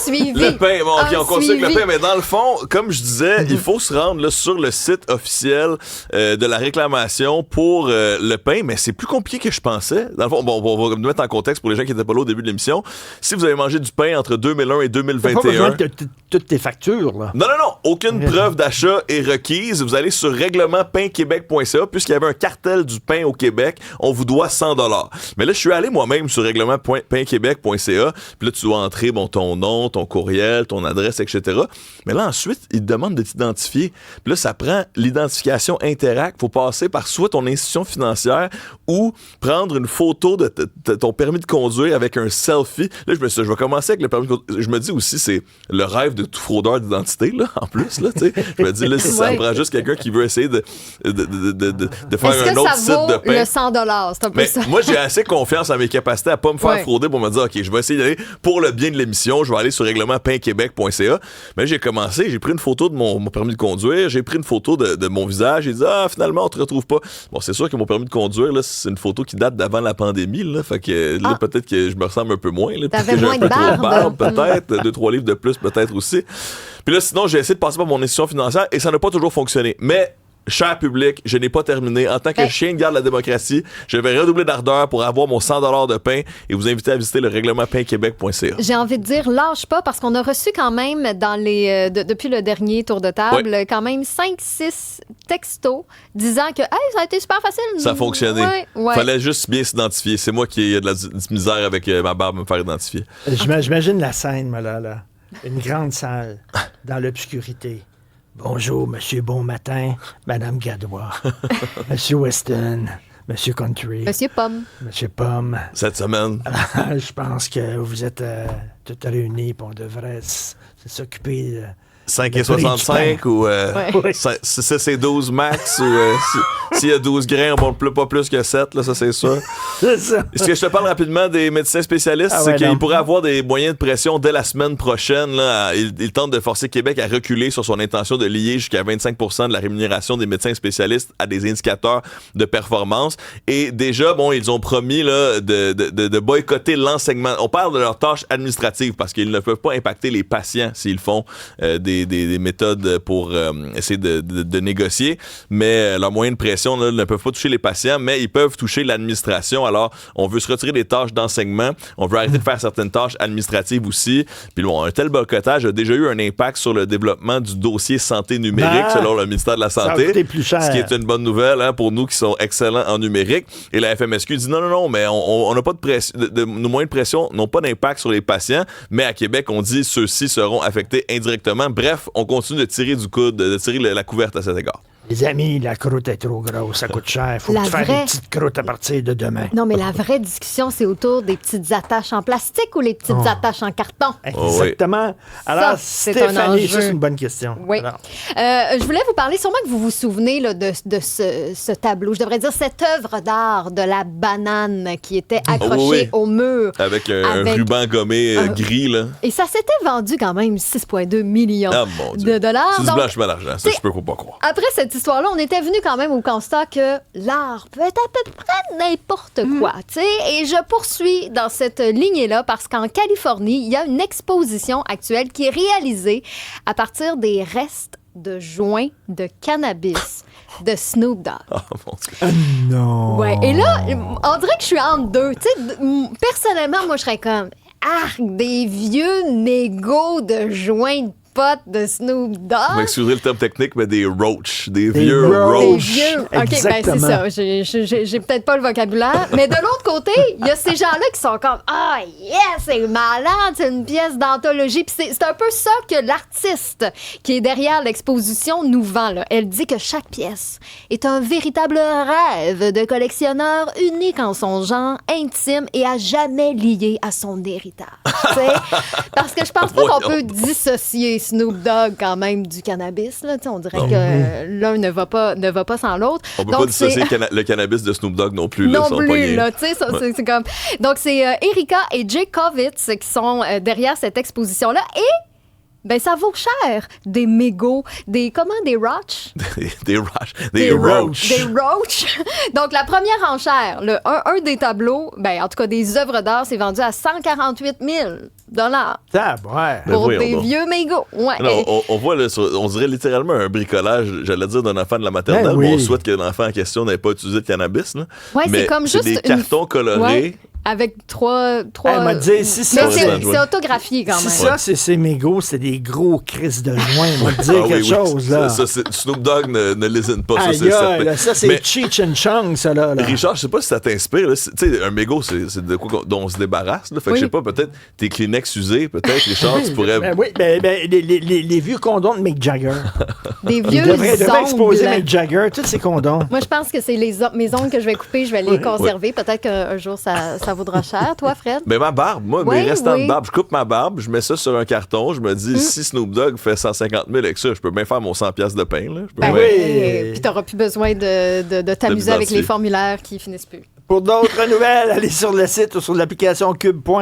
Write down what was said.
suivi. Le pain, bon, OK, on continue avec le pain, mais dans le fond, comme je disais, il faut se rendre là, sur le site officiel de la réclamation pour le pain, mais c'est plus compliqué que je pensais. Dans le fond, bon, on va me mettre en contexte pour les gens qui n'étaient pas là au début de l'émission. Si vous avez mangé du pain entre 2001 et 2021... T'as pas besoin de toutes tes factures, là. Non, aucune preuve d'achat est requise. Vous allez sur règlementpainquebec.ca. Puisqu'il y avait un cartel du pain au Québec, on vous doit 100 $. Mais là, je suis allé moi-même sur règlementpainquebec.ca. Puis là, tu dois entrer ton nom, ton courriel, ton adresse, etc. Mais là, ensuite, ils te demandent de t'identifier. Puis là, ça prend l'identification Interact. Il faut passer par soit ton institution financière ou prendre une photo de ton permis de conduire avec un selfie. Là, je vais commencer avec le permis de conduire. Je me dis aussi, c'est le rêve de tout fraudeur d'identité, là, en plus. Là, je me dis, là, si ça me prend juste quelqu'un qui veut essayer de faire un autre site de pain. Le 100 $, c'est un peu ça. Moi, j'ai assez confiance en mes capacités à pas me faire frauder pour me dire, OK, je vais essayer d'aller pour le bien de l'émission, je vais aller sur règlementpainquebec.ca. Mais j'ai commencé, j'ai pris une photo de mon permis de conduire, j'ai pris une photo de mon visage, j'ai dit, finalement, on te retrouve pas. Bon, c'est sûr que mon permis de conduire, là, c'est une photo qui date d'avant la pandémie, là. Fait que là, peut-être que je me ressemble un peu moins, là. T'avais que j'ai moins un peu de trop barbe. peut-être. 2-3 livres de plus, peut-être aussi. Puis là, sinon, j'ai essayé de passer par mon institution financière et ça n'a pas toujours fonctionné. Mais cher public, je n'ai pas terminé. En tant que chien de garde de la démocratie, je vais redoubler d'ardeur pour avoir mon 100 $ de pain et vous inviter à visiter le règlementpainquebec.ca. J'ai envie de dire, lâche pas, parce qu'on a reçu quand même, depuis le dernier tour de table, quand même 5-6 textos disant que ça a été super facile. Ça a fonctionné. Ouais. Fallait juste bien s'identifier. C'est moi qui ai de la misère avec ma barbe à me faire identifier. J'imagine la scène, moi, là. Une grande salle, dans l'obscurité. Bonjour, Monsieur Bon Matin, Madame Gadois, Monsieur Weston, Monsieur Country. Monsieur Pomme. Monsieur Pomme. Cette semaine. Je pense que vous êtes toutes réunis et on devrait s'occuper 5 et 65 ou 6 et 12 max ou s'il y a 12 grains, on ne pleut pas plus que 7, là, ça c'est sûr. C'est ça. Est-ce que je te parle rapidement des médecins spécialistes? C'est qu'ils pourraient avoir des moyens de pression dès la semaine prochaine. Là, ils tentent de forcer Québec à reculer sur son intention de lier jusqu'à 25% de la rémunération des médecins spécialistes à des indicateurs de performance. Et déjà, ils ont promis là, de boycotter l'enseignement. On parle de leurs tâches administratives parce qu'ils ne peuvent pas impacter les patients s'ils font des méthodes pour essayer de négocier, mais leurs moyens de pression là, ne peuvent pas toucher les patients, mais ils peuvent toucher l'administration. Alors, on veut se retirer des tâches d'enseignement, on veut arrêter de faire certaines tâches administratives aussi. Puis bon, un tel boycottage a déjà eu un impact sur le développement du dossier santé numérique, selon le ministère de la Santé. Ça a coûté plus cher. Ce qui est une bonne nouvelle pour nous qui sont excellents en numérique. Et la FMSQ dit non, mais on n'a pas de pression, nos moyens de pression n'ont pas d'impact sur les patients, mais à Québec, on dit ceux-ci seront affectés indirectement. Bref, on continue de tirer du coude, de tirer la couverte à cet égard. Les amis, la croûte est trop grosse, ça coûte cher. Faut faire des petites croûtes à partir de demain. Non, mais la vraie discussion, c'est autour des petites attaches en plastique ou les petites attaches en carton? Exactement. Alors, c'est Stéphanie, un enjeu. ça, c'est une bonne question. Oui. Je voulais vous parler, sûrement que vous vous souvenez là, de ce tableau, je devrais dire cette œuvre d'art de la banane qui était accrochée au mur. Avec un ruban gommé gris. Là. Et ça s'était vendu quand même 6,2 millions de dollars. C'est du blanchiment d'argent, ça je peux pas croire. Après cette histoire-là, on était venu quand même au constat que l'art peut être à peu près n'importe quoi, tu sais. Et je poursuis dans cette lignée-là parce qu'en Californie, il y a une exposition actuelle qui est réalisée à partir des restes de joints de cannabis de Snoop Dogg. Oh mon Dieu. Non. Ouais. Et là, on dirait que je suis entre deux. Tu sais, personnellement, moi, je serais comme des vieux négos de joints de potes de Snoop Dogg. Vous m'excuserez le terme technique, mais des roaches. Des vieux roaches. Des vieux. OK, Exactement. ben c'est ça. J'ai peut-être pas le vocabulaire. Mais de l'autre côté, il y a ces gens-là qui sont comme c'est malade, c'est une pièce d'anthologie. Puis c'est un peu ça que l'artiste qui est derrière l'exposition nous vend. Là. Elle dit que chaque pièce est un véritable rêve de collectionneur unique en son genre, intime et à jamais lié à son héritage. Parce que je pense pas qu'on peut dissocier Snoop Dogg quand même du cannabis. Là. On dirait que l'un ne va pas sans l'autre. On peut pas dissocier le cannabis de Snoop Dogg non plus. Non plus, là, tu sais, c'est comme... Donc, c'est Erika et Jay Kovitz qui sont derrière cette exposition-là. Et Ben, ça vaut cher. Des mégots, des roach? Des roach. Des roach. Des roach. Donc, la première enchère, un des tableaux, ben, en tout cas, des œuvres d'art, c'est vendu à 148 000 pour des vieux mégots. Ouais. Non, on voit, là, on dirait littéralement un bricolage, j'allais dire, d'un enfant de la maternelle. Ben oui. On souhaite que l'enfant en question n'ait pas utilisé de cannabis. Là. Ouais, mais c'est comme juste des cartons colorés. Ouais, avec trois... m'a dit, si ça, mais c'est autographié quand même. Si ça, c'est ces mégots, c'est des gros crises de joint. On va te dire quelque chose, là. Ça, Snoop Dogg ne lésine pas, ça, c'est certain. certain. Ça, c'est Cheech and Chong, ça, là. Richard, je sais pas si ça t'inspire. Tu sais, un mégot, c'est de quoi dont on se débarrasse. Là. Fait que je sais pas, peut-être tes Kleenex usés, peut-être, Richard, tu pourrais... Les vieux condoms de Mick Jagger. Des vieux ongles. Ils devraient exposer Mick blancs. Jagger, tous ces condoms. Moi, je pense que c'est mes ongles que je vais couper, je vais les conserver. Peut-être qu'un jour, ça vaudra cher. Toi, Fred? Mais ma barbe, moi, mes restants de barbe, je coupe ma barbe, je mets ça sur un carton, je me dis, si Snoop Dogg fait 150 000 avec ça, je peux bien faire mon 100$ de pain. Là. Puis t'auras plus besoin de t'amuser avec les formulaires qui finissent plus. Pour d'autres nouvelles, allez sur le site ou sur l'application Cube.